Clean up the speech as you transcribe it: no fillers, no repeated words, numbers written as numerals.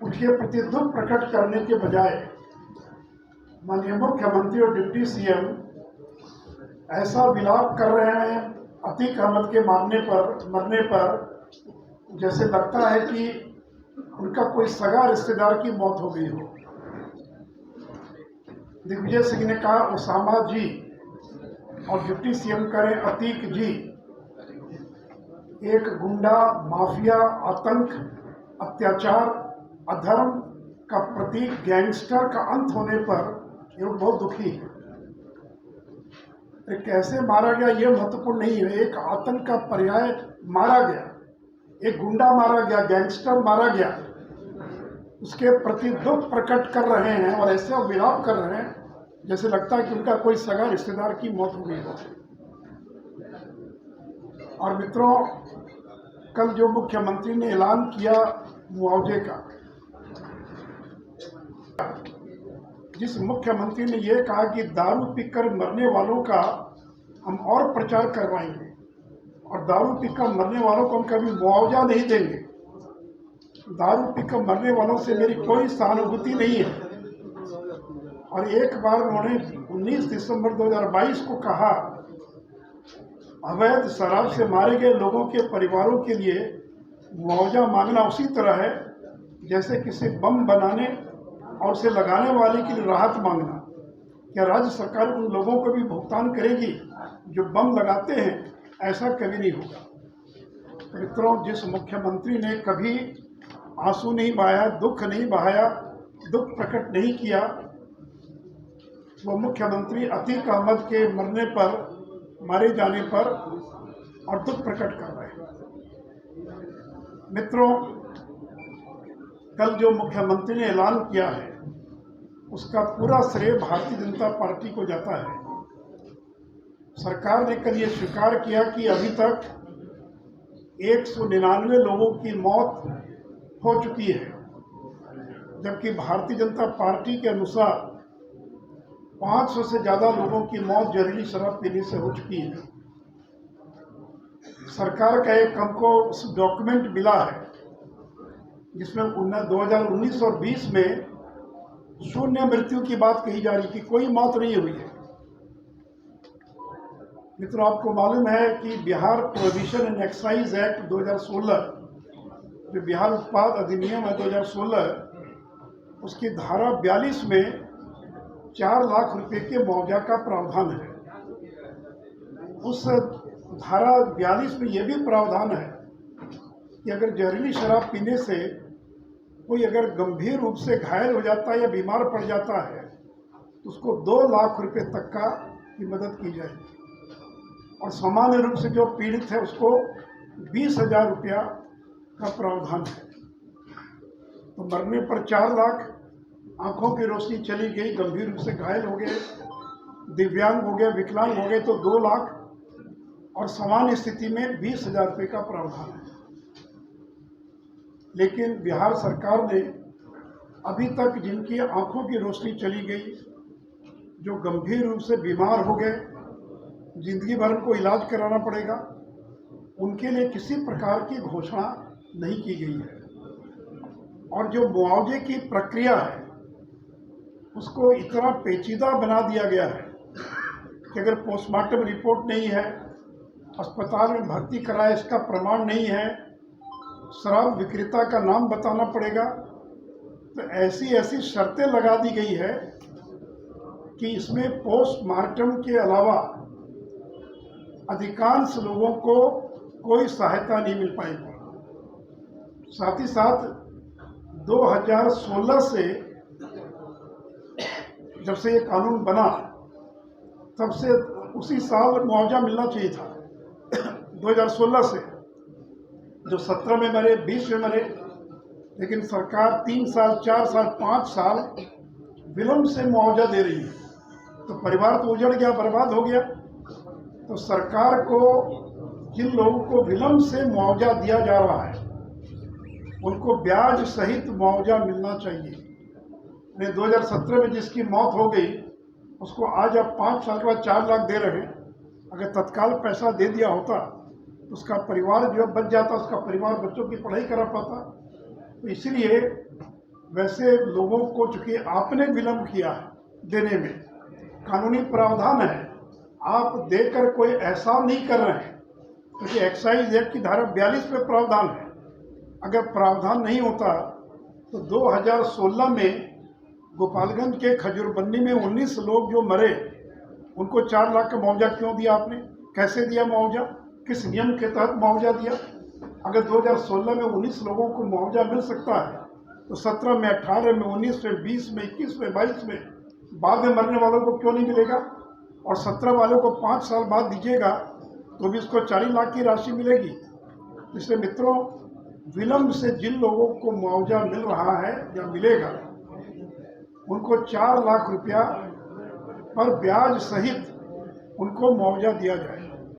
उनके प्रति दुख प्रकट करने के बजाय माननीय मुख्यमंत्री और डिप्टी सीएम ऐसा विलाप कर रहे हैं अतीक अहमद के मरने पर जैसे लगता है कि उनका कोई सगा रिश्तेदार की मौत हो गई हो। दिग्विजय सिंह ने कहा ओसामा जी और डिप्टी सीएम करें अतीक जी। एक गुंडा, माफिया, आतंक, अत्याचार, अधर्म का प्रतीक गैंगस्टर का अंत होने पर ये लोग बहुत दुखी है। कैसे मारा गया ये महत्वपूर्ण नहीं है, एक आतंक का पर्याय मारा गया, एक गुंडा मारा गया, गैंगस्टर मारा गया, उसके प्रति दुख प्रकट कर रहे हैं और ऐसे विलाप कर रहे हैं जैसे लगता है कि उनका कोई सगा रिश्तेदार की मौत हो गई हो। और मित्रों, कल जो मुख्यमंत्री ने ऐलान किया मुआवजे का, जिस मुख्यमंत्री ने यह कहा कि दारू पीकर मरने वालों का हम और प्रचार करवाएंगे और दारू पीकर मरने वालों को हम कभी मुआवजा नहीं देंगे, दारू पीकर मरने वालों से मेरी कोई सहानुभूति नहीं है। और एक बार उन्होंने 19 दिसंबर 2022 को कहा अवैध शराब से मारे गए लोगों के परिवारों के लिए मुआवजा मांगना उसी तरह है जैसे किसी बम बनाने और उसे लगाने वाले के लिए राहत मांगना। क्या राज्य सरकार उन लोगों को भी भुगतान करेगी जो बम लगाते हैं? ऐसा कभी नहीं होगा। मित्रों, जिस मुख्यमंत्री ने कभी आंसू नहीं बहाया, दुख नहीं बहाया, दुख प्रकट नहीं किया, वो मुख्यमंत्री अतीक अहमद के मारे जाने पर और दुख प्रकट कर रहे हैं। मित्रों, कल जो मुख्यमंत्री ने ऐलान किया है उसका पूरा श्रेय भारतीय जनता पार्टी को जाता है। सरकार ने कल ये स्वीकार किया कि अभी तक 199 लोगों की मौत हो चुकी है, जबकि भारतीय जनता पार्टी के अनुसार 500 से ज़्यादा लोगों की मौत जहरीली शराब पीने से हो चुकी है। सरकार का एक हमको डॉक्यूमेंट मिला है जिसमें 2019 और 20 में शून्य मृत्यु की बात कही जा रही थी, कोई मौत नहीं हुई है। मित्रों, आपको मालूम है कि Bihar prohibition and excise act 2016, जो बिहार उत्पाद अधिनियम है 2016, उसकी धारा 42 में 4 लाख रुपए के मुआवजा का प्रावधान है। उस धारा 42 में यह भी प्रावधान है कि अगर जहरीली शराब पीने से कोई अगर गंभीर रूप से घायल हो जाता है या बीमार पड़ जाता है तो उसको 2 लाख रुपए तक की मदद की जाएगी और सामान्य रूप से जो पीड़ित है उसको 20,000 रुपया का प्रावधान है। तो मरने पर 4 लाख, आंखों की रोशनी चली गई, गंभीर रूप से घायल हो गए, दिव्यांग हो गए, विकलांग हो गए तो 2 लाख और सामान्य स्थिति में 20,000 रुपये का प्रावधान है। लेकिन बिहार सरकार ने अभी तक जिनकी आंखों की रोशनी चली गई, जो गंभीर रूप से बीमार हो गए, जिंदगी भर उनको इलाज कराना पड़ेगा, उनके लिए किसी प्रकार की घोषणा नहीं की गई है। और जो मुआवजे की प्रक्रिया है उसको इतना पेचीदा बना दिया गया है कि अगर पोस्टमार्टम रिपोर्ट नहीं है, अस्पताल में भर्ती कराए इसका प्रमाण नहीं है, शराब विक्रेता का नाम बताना पड़ेगा, तो ऐसी शर्तें लगा दी गई है कि इसमें पोस्टमार्टम के अलावा अधिकांश लोगों को कोई सहायता नहीं मिल पाएगी। साथ ही साथ 2016 से जब से ये कानून बना तब से उसी साल मुआवजा मिलना चाहिए था 2016 से, जो 17 में मरे, 20 में मरे, लेकिन सरकार 3 साल, 4 साल, 5 साल विलम्ब से मुआवजा दे रही है। तो परिवार तो उजड़ गया, बर्बाद हो गया। तो सरकार को जिन लोगों को विलम्ब से मुआवजा दिया जा रहा है उनको ब्याज सहित मुआवजा मिलना चाहिए। 2017 में जिसकी मौत हो गई उसको आज आप 5 साल के बाद 4 लाख दे रहे हैं। अगर तत्काल पैसा दे दिया होता तो उसका परिवार जो बच जाता, उसका परिवार बच्चों की पढ़ाई करा पाता। तो इसलिए वैसे लोगों को चूंकि आपने विलंब किया है देने में, कानूनी प्रावधान है, आप देकर कोई एहसान नहीं कर रहे हैं, क्योंकि एक्साइज एक्ट की धारा 42 में प्रावधान है। अगर प्रावधान नहीं होता तो 2016 में गोपालगंज के खजूरबन्नी में 19 लोग जो मरे, उनको 4 लाख का मुआवजा क्यों दिया आपने? कैसे दिया मुआवजा? किस नियम के तहत मुआवजा दिया? अगर 2016 में 19 लोगों को मुआवजा मिल सकता है तो 17 में, 18 में, 19 में, 20 में, 21 में, 22 में बाद में मरने वालों को क्यों नहीं मिलेगा? और 17 वालों को 5 साल बाद दीजिएगा तो भी उसको 40 लाख की राशि मिलेगी। इसलिए मित्रों, विलंब से जिन लोगों को मुआवजा मिल रहा है या मिलेगा, उनको 4 लाख रुपया पर ब्याज सहित उनको मुआवजा दिया जाए।